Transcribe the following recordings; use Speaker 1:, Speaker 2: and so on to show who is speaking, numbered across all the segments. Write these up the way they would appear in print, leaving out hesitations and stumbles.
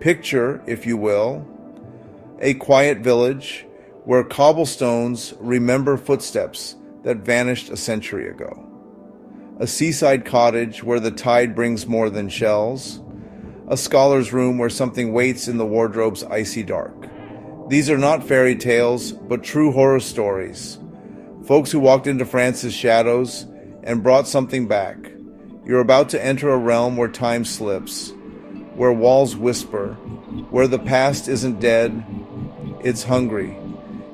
Speaker 1: Picture, if you will, a quiet village where cobblestones remember footsteps that vanished a century ago. A seaside cottage where the tide brings more than shells. A scholar's room where something waits in the wardrobe's icy dark. These are not fairy tales, but true horror stories. Folks who walked into France's shadows and brought something back. You're about to enter a realm where time slips, where walls whisper, where the past isn't dead, it's hungry.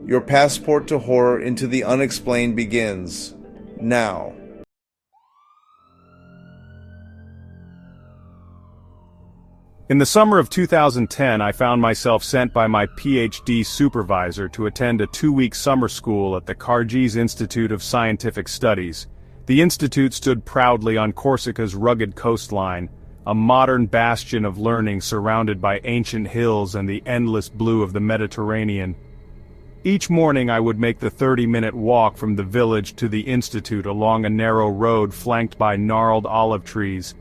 Speaker 1: Your passport to horror into the unexplained begins now.
Speaker 2: In the summer of 2010, I found myself sent by my PhD supervisor to attend a 2-week summer school at the Cargilles Institute of Scientific Studies. The institute stood proudly on Corsica's rugged coastline, a modern bastion of learning surrounded by ancient hills and the endless blue of the Mediterranean. Each morning I would make the 30-minute walk from the village to the institute along a narrow road flanked by gnarled olive trees,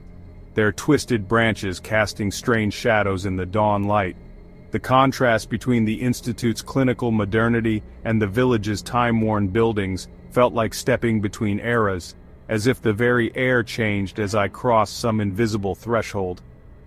Speaker 2: their twisted branches casting strange shadows in the dawn light. The contrast between the institute's clinical modernity and the village's time-worn buildings felt like stepping between eras, as if the very air changed as I crossed some invisible threshold.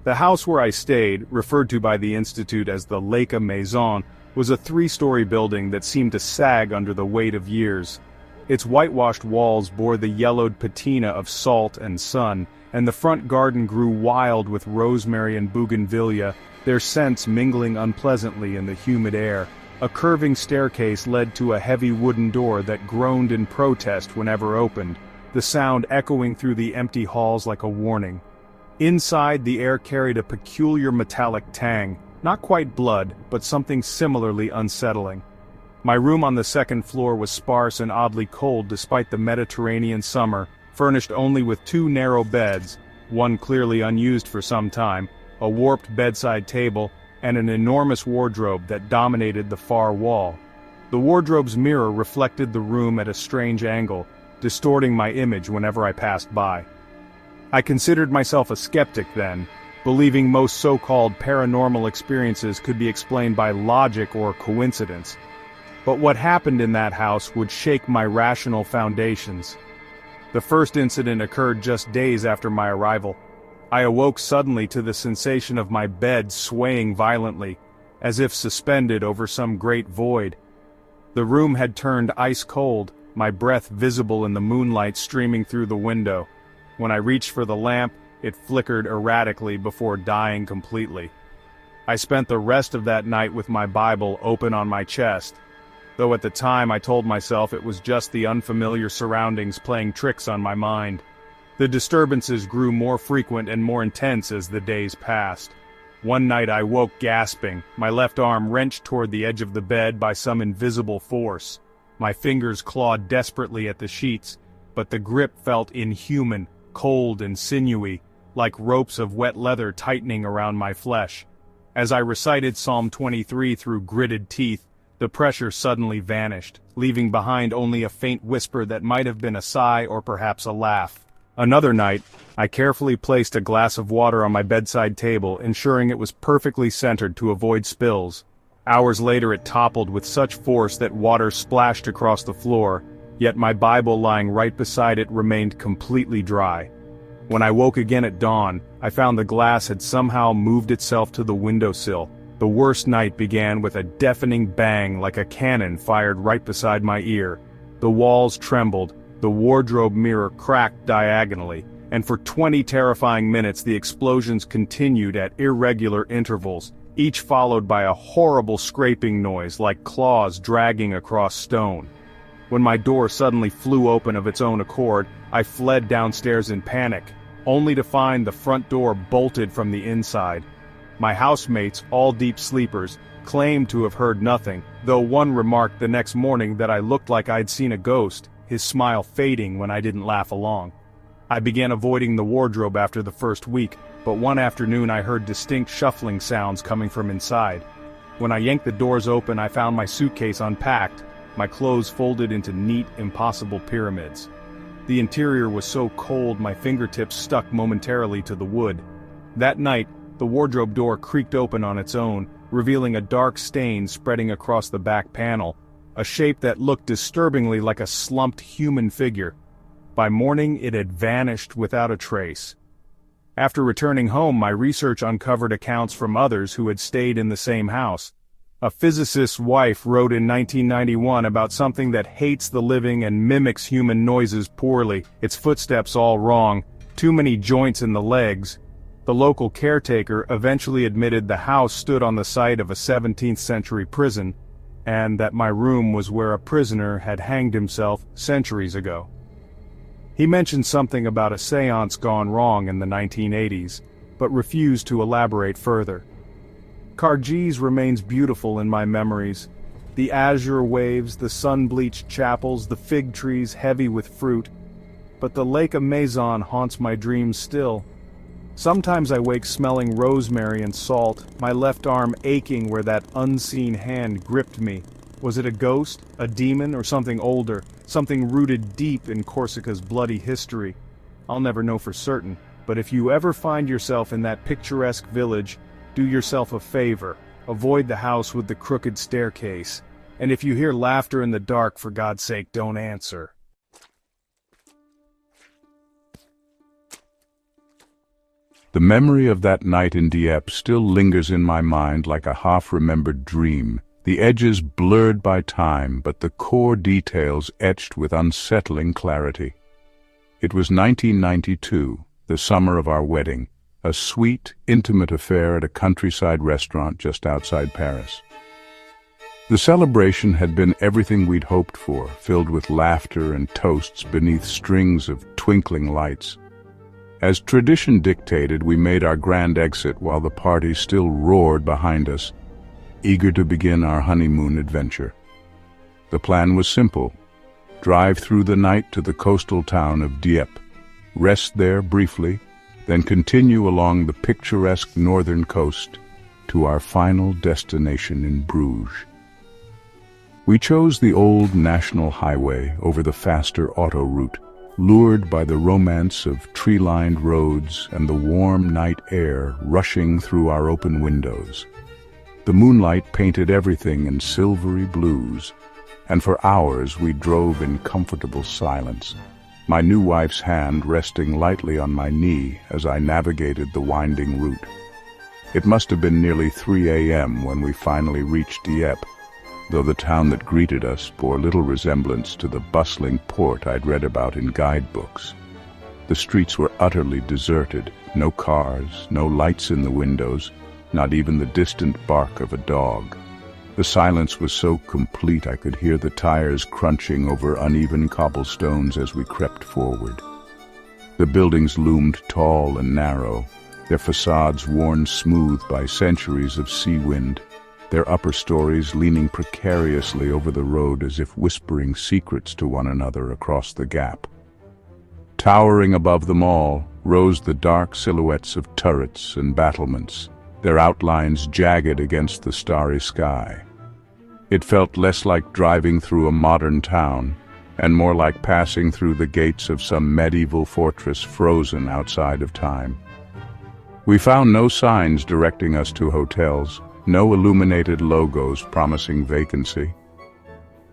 Speaker 2: The house where I stayed, referred to by the institute as the Lake Maison, was a 3-story building that seemed to sag under the weight of years. Its whitewashed walls bore the yellowed patina of salt and sun, and the front garden grew wild with rosemary and bougainvillea, their scents mingling unpleasantly in the humid air. A curving staircase led to a heavy wooden door that groaned in protest whenever opened, the sound echoing through the empty halls like a warning. Inside, the air carried a peculiar metallic tang, not quite blood, but something similarly unsettling. My room on the second floor was sparse and oddly cold despite the Mediterranean summer, furnished only with 2 narrow beds, one clearly unused for some time, a warped bedside table, and an enormous wardrobe that dominated the far wall. The wardrobe's mirror reflected the room at a strange angle, distorting my image whenever I passed by. I considered myself a skeptic then, believing most so-called paranormal experiences could be explained by logic or coincidence. But what happened in that house would shake my rational foundations. The first incident occurred just days after my arrival. I awoke suddenly to the sensation of my bed swaying violently, as if suspended over some great void. The room had turned ice cold, my breath visible in the moonlight streaming through the window. When I reached for the lamp, it flickered erratically before dying completely. I spent the rest of that night with my Bible open on my chest, though at the time I told myself it was just the unfamiliar surroundings playing tricks on my mind. The disturbances grew more frequent and more intense as the days passed. One night I woke gasping, my left arm wrenched toward the edge of the bed by some invisible force. My fingers clawed desperately at the sheets, but the grip felt inhuman, cold and sinewy, like ropes of wet leather tightening around my flesh. As I recited Psalm 23 through gritted teeth, the pressure suddenly vanished, leaving behind only a faint whisper that might have been a sigh or perhaps a laugh. Another night, I carefully placed a glass of water on my bedside table, ensuring it was perfectly centered to avoid spills. Hours later it toppled with such force that water splashed across the floor, yet my Bible lying right beside it remained completely dry. When I woke again at dawn, I found the glass had somehow moved itself to the windowsill. The worst night began with a deafening bang like a cannon fired right beside my ear. The walls trembled, the wardrobe mirror cracked diagonally, and for 20 terrifying minutes the explosions continued at irregular intervals, each followed by a horrible scraping noise like claws dragging across stone. When my door suddenly flew open of its own accord, I fled downstairs in panic, only to find the front door bolted from the inside. My housemates, all deep sleepers, claimed to have heard nothing, though one remarked the next morning that I looked like I'd seen a ghost, his smile fading when I didn't laugh along. I began avoiding the wardrobe after the first week, but one afternoon I heard distinct shuffling sounds coming from inside. When I yanked the doors open, I found my suitcase unpacked, my clothes folded into neat, impossible pyramids. The interior was so cold my fingertips stuck momentarily to the wood. That night, The wardrobe door creaked open on its own, revealing a dark stain spreading across the back panel, a shape that looked disturbingly like a slumped human figure. By morning, it had vanished without a trace. After returning home, my research uncovered accounts from others who had stayed in the same house. A physicist's wife wrote in 1991 about something that hates the living and mimics human noises poorly, its footsteps all wrong, too many joints in the legs. The local caretaker eventually admitted the house stood on the site of a 17th century prison, and that my room was where a prisoner had hanged himself centuries ago. He mentioned something about a seance gone wrong in the 1980s, but refused to elaborate further. Cargés remains beautiful in my memories. The azure waves, the sun-bleached chapels, the fig trees heavy with fruit. But the Lake of Maison haunts my dreams still. Sometimes I wake smelling rosemary and salt, my left arm aching where that unseen hand gripped me. Was it a ghost, a demon, or something older, something rooted deep in Corsica's bloody history? I'll never know for certain, but if you ever find yourself in that picturesque village, do yourself a favor, avoid the house with the crooked staircase. And if you hear laughter in the dark, for God's sake, don't answer.
Speaker 3: The memory of that night in Dieppe still lingers in my mind like a half-remembered dream, the edges blurred by time, but the core details etched with unsettling clarity. It was 1992, the summer of our wedding, a sweet, intimate affair at a countryside restaurant just outside Paris. The celebration had been everything we'd hoped for, filled with laughter and toasts beneath strings of twinkling lights. As tradition dictated, we made our grand exit while the party still roared behind us, eager to begin our honeymoon adventure. The plan was simple: drive through the night to the coastal town of Dieppe, rest there briefly, then continue along the picturesque northern coast to our final destination in Bruges. We chose the old national highway over the faster auto route, lured by the romance of tree-lined roads and the warm night air rushing through our open windows. The moonlight painted everything in silvery blues, and for hours we drove in comfortable silence, my new wife's hand resting lightly on my knee as I navigated the winding route. It must have been nearly 3 a.m. when we finally reached Dieppe, though the town that greeted us bore little resemblance to the bustling port I'd read about in guidebooks. The streets were utterly deserted, no cars, no lights in the windows, not even the distant bark of a dog. The silence was so complete I could hear the tires crunching over uneven cobblestones as we crept forward. The buildings loomed tall and narrow, their facades worn smooth by centuries of sea wind, their upper stories leaning precariously over the road as if whispering secrets to one another across the gap. Towering above them all rose the dark silhouettes of turrets and battlements, their outlines jagged against the starry sky. It felt less like driving through a modern town, and more like passing through the gates of some medieval fortress frozen outside of time. We found no signs directing us to hotels, no illuminated logos promising vacancy.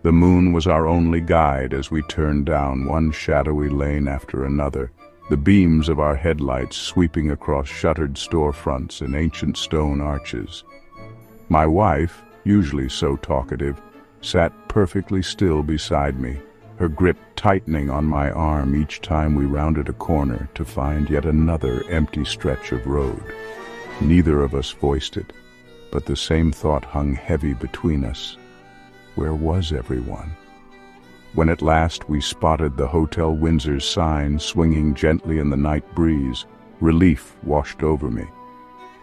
Speaker 3: The moon was our only guide as we turned down one shadowy lane after another, the beams of our headlights sweeping across shuttered storefronts and ancient stone arches. My wife, usually so talkative, sat perfectly still beside me, her grip tightening on my arm each time we rounded a corner to find yet another empty stretch of road. Neither of us voiced it, but the same thought hung heavy between us. Where was everyone? When at last we spotted the Hotel Windsor's sign swinging gently in the night breeze, relief washed over me.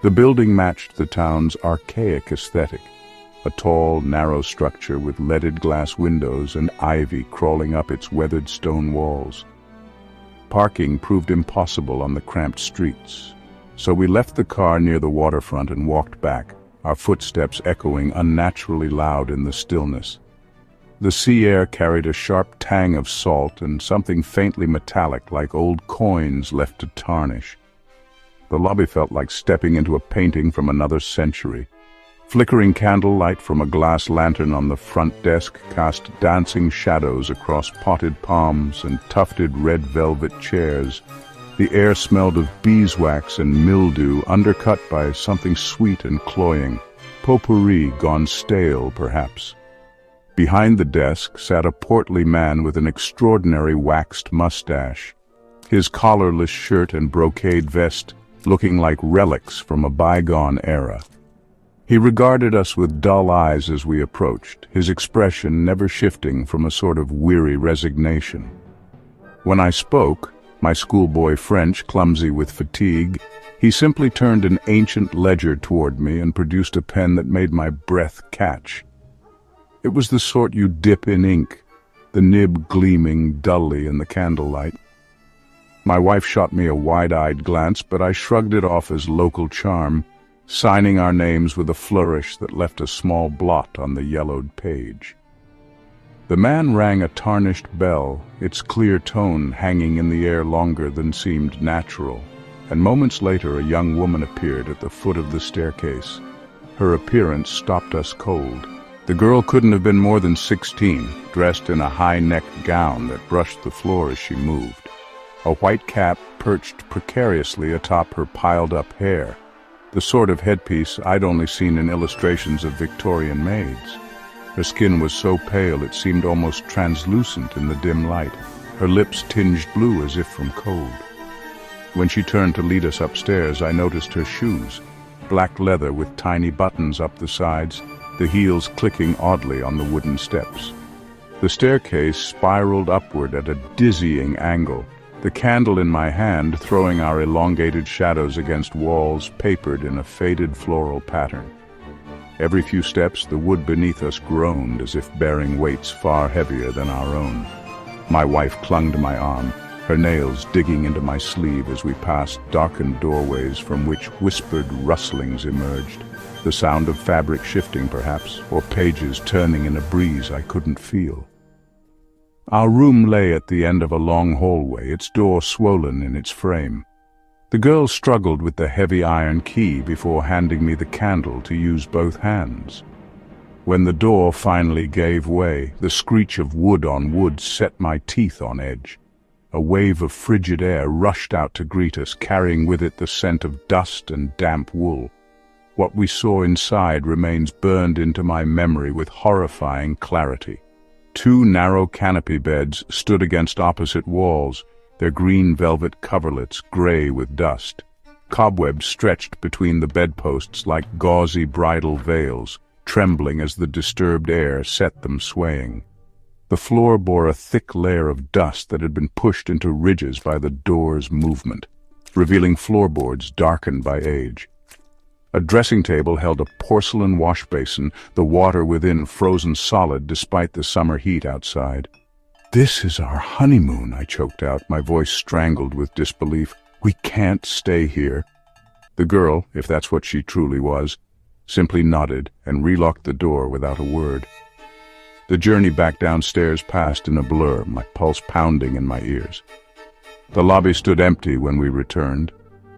Speaker 3: The building matched the town's archaic aesthetic, a tall, narrow structure with leaded glass windows and ivy crawling up its weathered stone walls. Parking proved impossible on the cramped streets, so we left the car near the waterfront and walked back, our footsteps echoing unnaturally loud in the stillness. The sea air carried a sharp tang of salt and something faintly metallic like old coins left to tarnish. The lobby felt like stepping into a painting from another century. Flickering candlelight from a glass lantern on the front desk cast dancing shadows across potted palms and tufted red velvet chairs. The air smelled of beeswax and mildew, undercut by something sweet and cloying. Potpourri gone stale, perhaps. Behind the desk sat a portly man with an extraordinary waxed mustache, his collarless shirt and brocade vest looking like relics from a bygone era. He regarded us with dull eyes as we approached, his expression never shifting from a sort of weary resignation. When I spoke, my schoolboy French clumsy with fatigue, he simply turned an ancient ledger toward me and produced a pen that made my breath catch. It was the sort you dip in ink, the nib gleaming dully in the candlelight. My wife shot me a wide-eyed glance, but I shrugged it off as local charm, signing our names with a flourish that left a small blot on the yellowed page. The man rang a tarnished bell, its clear tone hanging in the air longer than seemed natural, and moments later a young woman appeared at the foot of the staircase. Her appearance stopped us cold. The girl couldn't have been more than 16, dressed in a high-necked gown that brushed the floor as she moved. A white cap perched precariously atop her piled-up hair, the sort of headpiece I'd only seen in illustrations of Victorian maids. Her skin was so pale it seemed almost translucent in the dim light, her lips tinged blue as if from cold. When she turned to lead us upstairs, I noticed her shoes, black leather with tiny buttons up the sides, the heels clicking oddly on the wooden steps. The staircase spiraled upward at a dizzying angle, the candle in my hand throwing our elongated shadows against walls papered in a faded floral pattern. Every few steps, the wood beneath us groaned as if bearing weights far heavier than our own. My wife clung to my arm, her nails digging into my sleeve as we passed darkened doorways from which whispered rustlings emerged, the sound of fabric shifting perhaps, or pages turning in a breeze I couldn't feel. Our room lay at the end of a long hallway, its door swollen in its frame. The girl struggled with the heavy iron key before handing me the candle to use both hands. When the door finally gave way, the screech of wood on wood set my teeth on edge. A wave of frigid air rushed out to greet us, carrying with it the scent of dust and damp wool. What we saw inside remains burned into my memory with horrifying clarity. 2 narrow canopy beds stood against opposite walls, their green velvet coverlets gray with dust. Cobwebs stretched between the bedposts like gauzy bridal veils, trembling as the disturbed air set them swaying. The floor bore a thick layer of dust that had been pushed into ridges by the door's movement, revealing floorboards darkened by age. A dressing table held a porcelain wash basin, the water within frozen solid despite the summer heat outside. "This is our honeymoon," I choked out, my voice strangled with disbelief. "We can't stay here." The girl, if that's what she truly was, simply nodded and relocked the door without a word. The journey back downstairs passed in a blur, my pulse pounding in my ears. The lobby stood empty when we returned,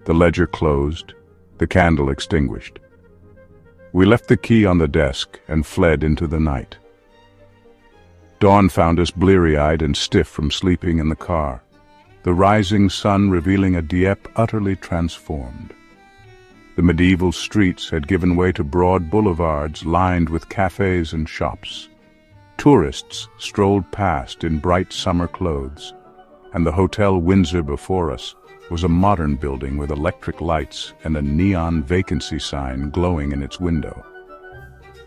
Speaker 3: the ledger closed, the candle extinguished. We left the key on the desk and fled into the night. Dawn found us bleary-eyed and stiff from sleeping in the car, the rising sun revealing a Dieppe utterly transformed. The medieval streets had given way to broad boulevards lined with cafes and shops. Tourists strolled past in bright summer clothes, and the Hotel Windsor before us was a modern building with electric lights and a neon vacancy sign glowing in its window.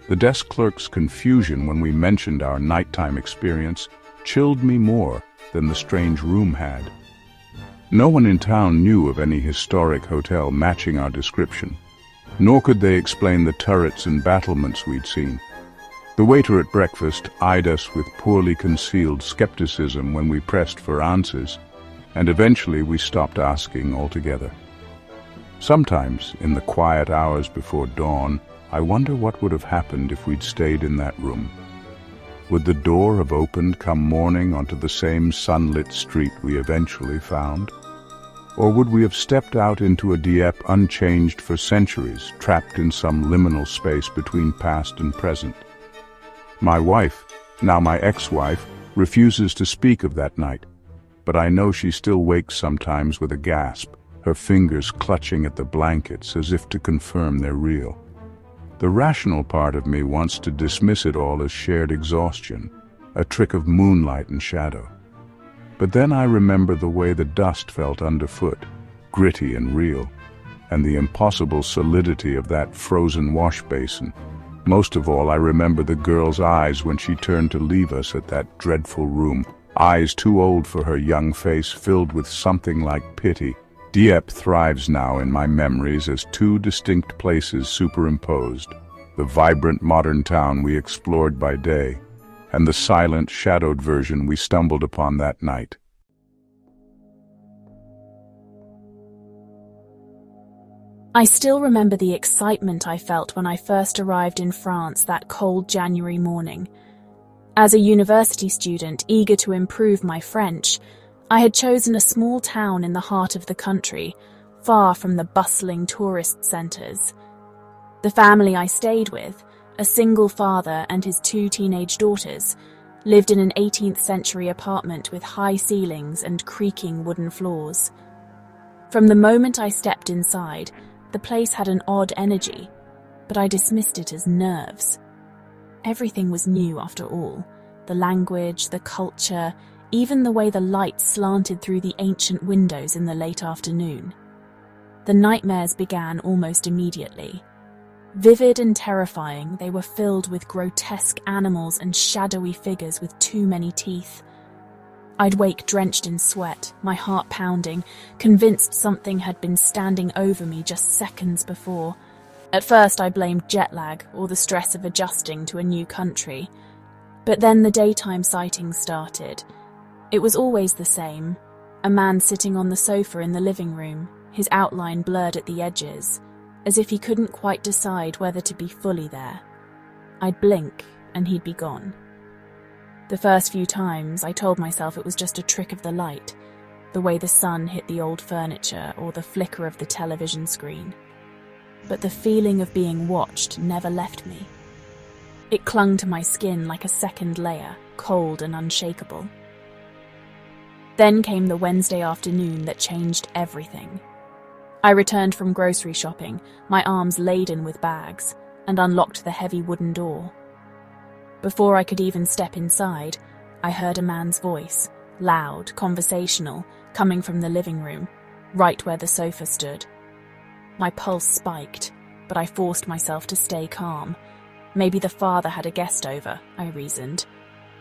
Speaker 3: The desk clerk's confusion when we mentioned our nighttime experience chilled me more than the strange room had. No one in town knew of any historic hotel matching our description, nor could they explain the turrets and battlements we'd seen. The waiter at breakfast eyed us with poorly concealed skepticism when we pressed for answers, and eventually we stopped asking altogether. Sometimes, in the quiet hours before dawn, I wonder what would have happened if we'd stayed in that room. Would the door have opened come morning onto the same sunlit street we eventually found? Or would we have stepped out into a Dieppe unchanged for centuries, trapped in some liminal space between past and present? My wife, now my ex-wife, refuses to speak of that night, but I know she still wakes sometimes with a gasp, her fingers clutching at the blankets as if to confirm they're real. The rational part of me wants to dismiss it all as shared exhaustion, a trick of moonlight and shadow. But then I remember the way the dust felt underfoot, gritty and real, and the impossible solidity of that frozen wash basin. Most of all, I remember the girl's eyes when she turned to leave us at that dreadful room, eyes too old for her young face, filled with something like pity. Dieppe thrives now in my memories as two distinct places superimposed, the vibrant modern town we explored by day, and the silent, shadowed version we stumbled upon that night.
Speaker 4: I still remember the excitement I felt when I first arrived in France that cold January morning. As a university student eager to improve my French, I had chosen a small town in the heart of the country, far from the bustling tourist centres. The family I stayed with, a single father and his 2 teenage daughters, lived in an 18th century apartment with high ceilings and creaking wooden floors. From the moment I stepped inside, the place had an odd energy, but I dismissed it as nerves. Everything was new after all, the language, the culture, even the way the light slanted through the ancient windows in the late afternoon. The nightmares began almost immediately. Vivid and terrifying, they were filled with grotesque animals and shadowy figures with too many teeth. I'd wake drenched in sweat, my heart pounding, convinced something had been standing over me just seconds before. At first I blamed jet lag or the stress of adjusting to a new country. But then the daytime sightings started. It was always the same. A man sitting on the sofa in the living room, his outline blurred at the edges, as if he couldn't quite decide whether to be fully there. I'd blink, and he'd be gone. The first few times, I told myself it was just a trick of the light, the way the sun hit the old furniture or the flicker of the television screen. But the feeling of being watched never left me. It clung to my skin like a second layer, cold and unshakable. Then came the Wednesday afternoon that changed everything. I returned from grocery shopping, my arms laden with bags, and unlocked the heavy wooden door. Before I could even step inside, I heard a man's voice, loud, conversational, coming from the living room, right where the sofa stood. My pulse spiked, but I forced myself to stay calm. Maybe the father had a guest over, I reasoned.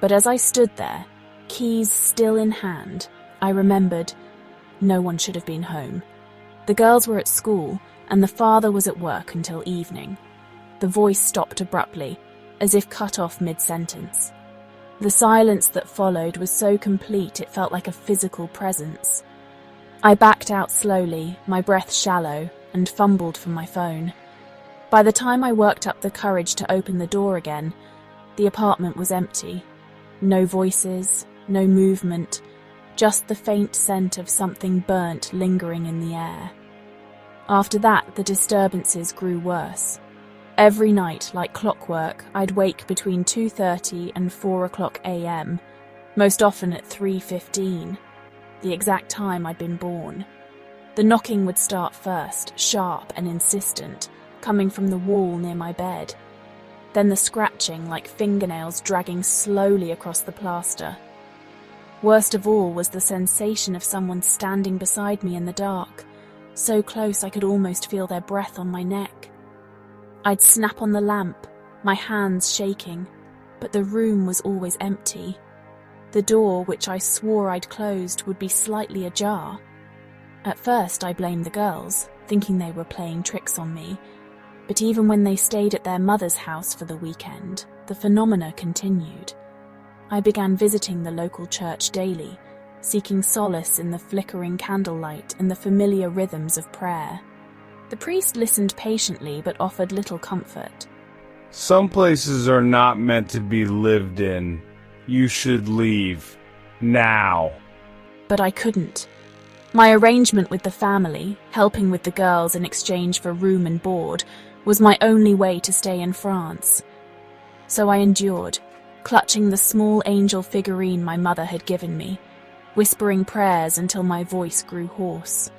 Speaker 4: But as I stood there, keys still in hand, I remembered no one should have been home. The girls were at school, and the father was at work until evening. The voice stopped abruptly, as if cut off mid-sentence. The silence that followed was so complete it felt like a physical presence. I backed out slowly, my breath shallow, and fumbled for my phone. By the time I worked up the courage to open the door again, the apartment was empty. No voices, no movement, just the faint scent of something burnt lingering in the air. After that, the disturbances grew worse. Every night, like clockwork, I'd wake between 2:30 and 4 o'clock a.m., most often at 3:15, the exact time I'd been born. The knocking would start first, sharp and insistent, coming from the wall near my bed. Then the scratching, like fingernails dragging slowly across the plaster. Worst of all was the sensation of someone standing beside me in the dark, so close I could almost feel their breath on my neck. I'd snap on the lamp, my hands shaking, but the room was always empty. The door, which I swore I'd closed, would be slightly ajar. At first I blamed the girls, thinking they were playing tricks on me, but even when they stayed at their mother's house for the weekend, the phenomena continued. I began visiting the local church daily, seeking solace in the flickering candlelight and the familiar rhythms of prayer. The priest listened patiently but offered little comfort.
Speaker 2: Some places are not meant to be lived in. You should leave. Now.
Speaker 4: But I couldn't. My arrangement with the family, helping with the girls in exchange for room and board, was my only way to stay in France. So I endured, clutching the small angel figurine my mother had given me, whispering prayers until my voice grew hoarse.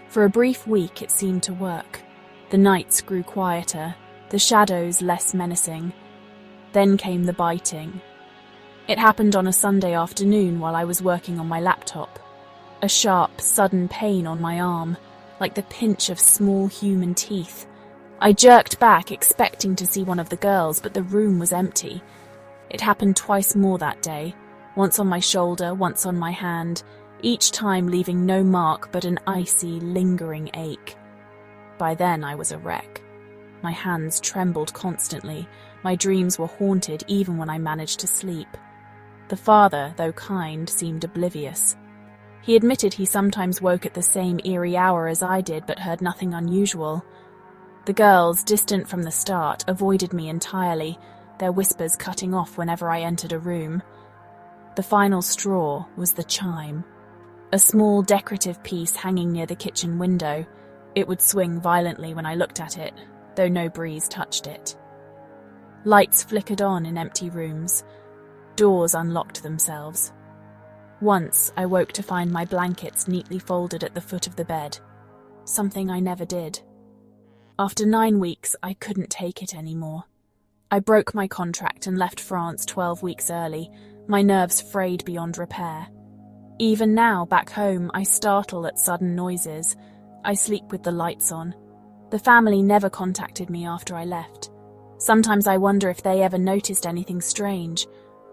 Speaker 4: For a brief week it seemed to work. The nights grew quieter, the shadows less menacing. Then came the biting. It happened on a Sunday afternoon while I was working on my laptop. A sharp, sudden pain on my arm, like the pinch of small human teeth. I jerked back, expecting to see one of the girls, but the room was empty. It happened twice more that day, once on my shoulder, once on my hand, each time leaving no mark but an icy, lingering ache. By then I was a wreck. My hands trembled constantly. My dreams were haunted even when I managed to sleep. The father, though kind, seemed oblivious. He admitted he sometimes woke at the same eerie hour as I did but heard nothing unusual. The girls, distant from the start, avoided me entirely, their whispers cutting off whenever I entered a room. The final straw was the chime. A small decorative piece hanging near the kitchen window. It would swing violently when I looked at it, though no breeze touched it. Lights flickered on in empty rooms. Doors unlocked themselves. Once I woke to find my blankets neatly folded at the foot of the bed, something I never did. After 9 weeks, I couldn't take it anymore. I broke my contract and left France 12 weeks early, my nerves frayed beyond repair. Even now, back home, I startle at sudden noises. I sleep with the lights on. The family never contacted me after I left. Sometimes I wonder if they ever noticed anything strange,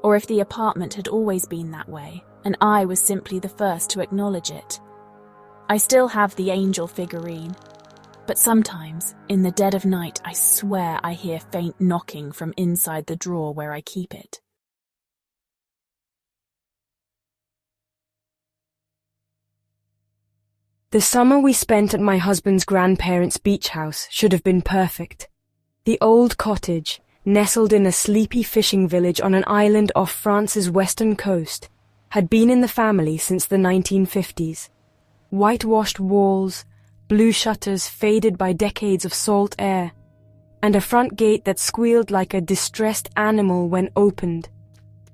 Speaker 4: or if the apartment had always been that way, and I was simply the first to acknowledge it. I still have the angel figurine, but sometimes, in the dead of night, I swear I hear faint knocking from inside the drawer where I keep it.
Speaker 5: The summer we spent at my husband's grandparents' beach house should have been perfect. The old cottage, nestled in a sleepy fishing village on an island off France's western coast, had been in the family since the 1950s. Whitewashed walls, blue shutters faded by decades of salt air, and a front gate that squealed like a distressed animal when opened.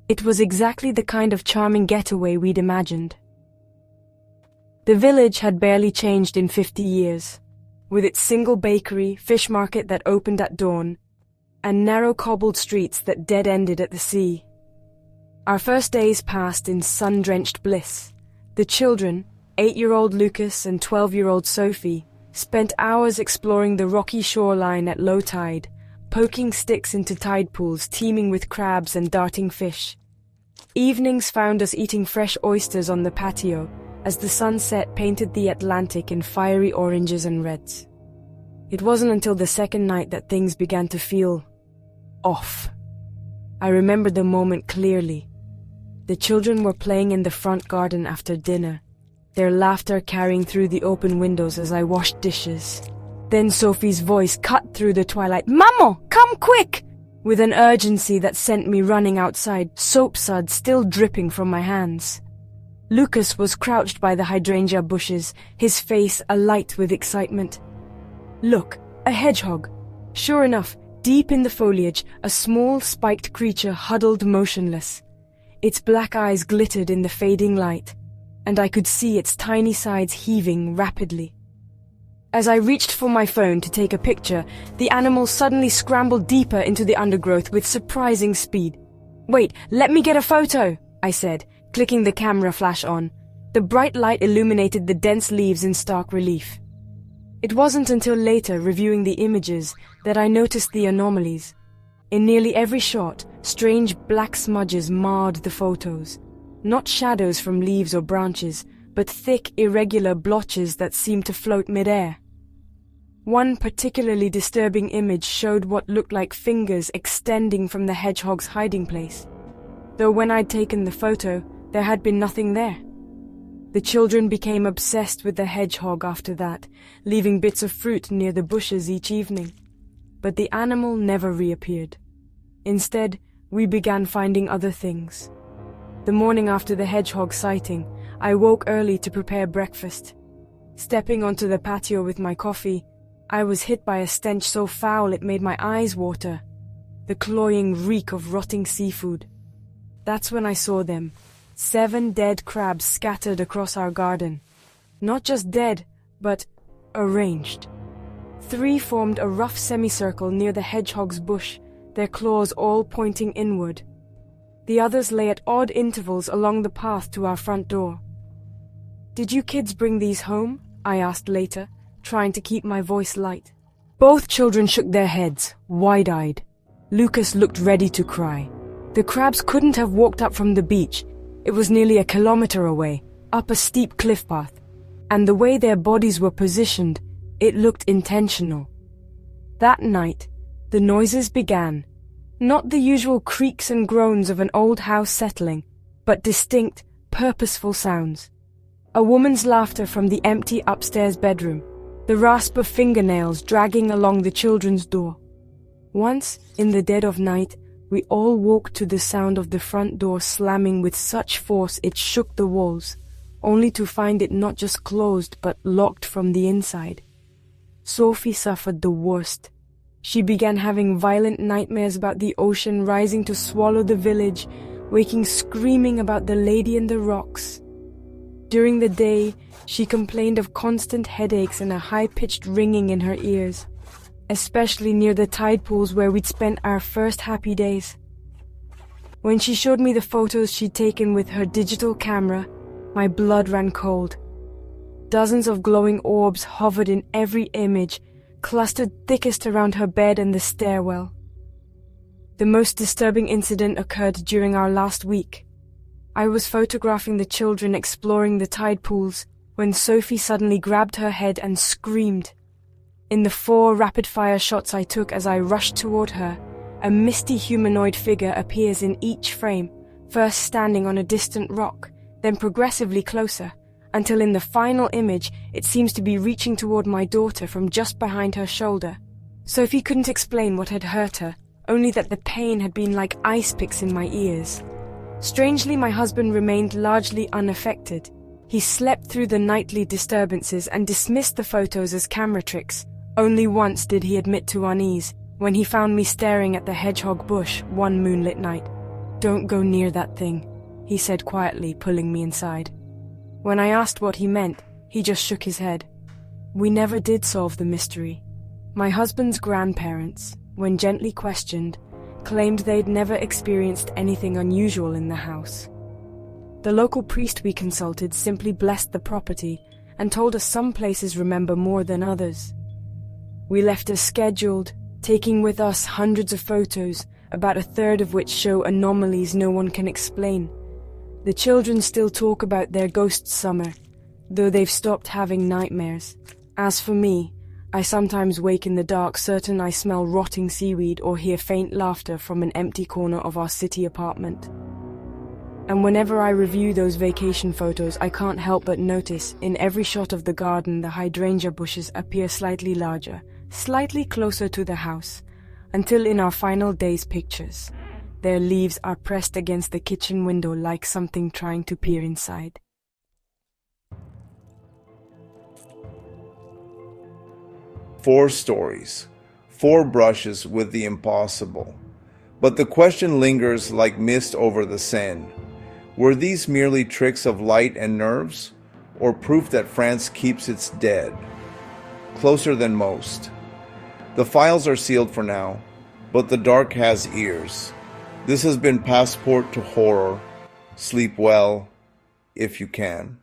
Speaker 5: It was exactly the kind of charming getaway we'd imagined. The village had barely changed in 50 years, with its single bakery, fish market that opened at dawn, and narrow cobbled streets that dead-ended at the sea. Our first days passed in sun-drenched bliss. The children, 8-year-old Lucas and 12-year-old Sophie, spent hours exploring the rocky shoreline at low tide, poking sticks into tide pools teeming with crabs and darting fish. Evenings found us eating fresh oysters on the patio, as the sunset painted the Atlantic in fiery oranges and reds. It wasn't until the second night that things began to feel off. I remember the moment clearly. The children were playing in the front garden after dinner, their laughter carrying through the open windows as I washed dishes. Then Sophie's voice cut through the twilight. "Mamo, come quick!" with an urgency that sent me running outside, soap suds still dripping from my hands. Lucas was crouched by the hydrangea bushes, his face alight with excitement. "Look, a hedgehog." Sure enough, deep in the foliage, a small spiked creature huddled motionless. Its black eyes glittered in the fading light, and I could see its tiny sides heaving rapidly. As I reached for my phone to take a picture, the animal suddenly scrambled deeper into the undergrowth with surprising speed. "Wait, let me get a photo," I said, clicking the camera flash on. The bright light illuminated the dense leaves in stark relief. It wasn't until later, reviewing the images, that I noticed the anomalies. In nearly every shot, strange black smudges marred the photos. Not shadows from leaves or branches, but thick, irregular blotches that seemed to float mid-air. One particularly disturbing image showed what looked like fingers extending from the hedgehog's hiding place, though when I'd taken the photo, there had been nothing there. The children became obsessed with the hedgehog after that, leaving bits of fruit near the bushes each evening. But the animal never reappeared. Instead, we began finding other things. The morning after the hedgehog sighting, I woke early to prepare breakfast. Stepping onto the patio with my coffee, I was hit by a stench so foul it made my eyes water. The cloying reek of rotting seafood. That's when I saw them. 7 dead crabs scattered across our garden. Not just dead, but arranged. 3 formed a rough semicircle near the hedgehog's bush, their claws all pointing inward. The others lay at odd intervals along the path to our front door. "Did you kids bring these home?" I asked later, trying to keep my voice light. Both children shook their heads, wide-eyed. Lucas looked ready to cry. The crabs couldn't have walked up from the beach. It was nearly a kilometer away, up a steep cliff path. And the way their bodies were positioned, it looked intentional. That night, the noises began. Not the usual creaks and groans of an old house settling, but distinct, purposeful sounds. A woman's laughter from the empty upstairs bedroom, the rasp of fingernails dragging along the children's door. Once, in the dead of night, we all woke to the sound of the front door slamming with such force it shook the walls, only to find it not just closed but locked from the inside. Sophie suffered the worst. She began having violent nightmares about the ocean rising to swallow the village, waking screaming about the lady in the rocks. During the day, she complained of constant headaches and a high-pitched ringing in her ears, especially near the tide pools where we'd spent our first happy days. When she showed me the photos she'd taken with her digital camera, my blood ran cold. Dozens of glowing orbs hovered in every image, clustered thickest around her bed and the stairwell. The most disturbing incident occurred during our last week. I was photographing the children exploring the tide pools when Sophie suddenly grabbed her head and screamed. In the 4 rapid-fire shots I took as I rushed toward her, a misty humanoid figure appears in each frame, first standing on a distant rock, then progressively closer, until in the final image it seems to be reaching toward my daughter from just behind her shoulder. Sophie couldn't explain what had hurt her, only that the pain had been like ice picks in my ears. Strangely, my husband remained largely unaffected. He slept through the nightly disturbances and dismissed the photos as camera tricks. Only once did he admit to unease, when he found me staring at the hedgehog bush one moonlit night. "Don't go near that thing," he said quietly, pulling me inside. When I asked what he meant, he just shook his head. We never did solve the mystery. My husband's grandparents, when gently questioned, claimed they'd never experienced anything unusual in the house. The local priest we consulted simply blessed the property and told us some places remember more than others. We left as scheduled, taking with us hundreds of photos, about a third of which show anomalies no one can explain. The children still talk about their ghost summer, though they've stopped having nightmares. As for me, I sometimes wake in the dark certain I smell rotting seaweed or hear faint laughter from an empty corner of our city apartment. And whenever I review those vacation photos, I can't help but notice, in every shot of the garden, the hydrangea bushes appear slightly larger, slightly closer to the house, until in our final days pictures, their leaves are pressed against the kitchen window like something trying to peer inside.
Speaker 1: Four stories, 4 brushes with the impossible. But the question lingers like mist over the Seine. Were these merely tricks of light and nerves, or proof that France keeps its dead closer than most? The files are sealed for now, but the dark has ears. This has been Passport to Horror. Sleep well, if you can.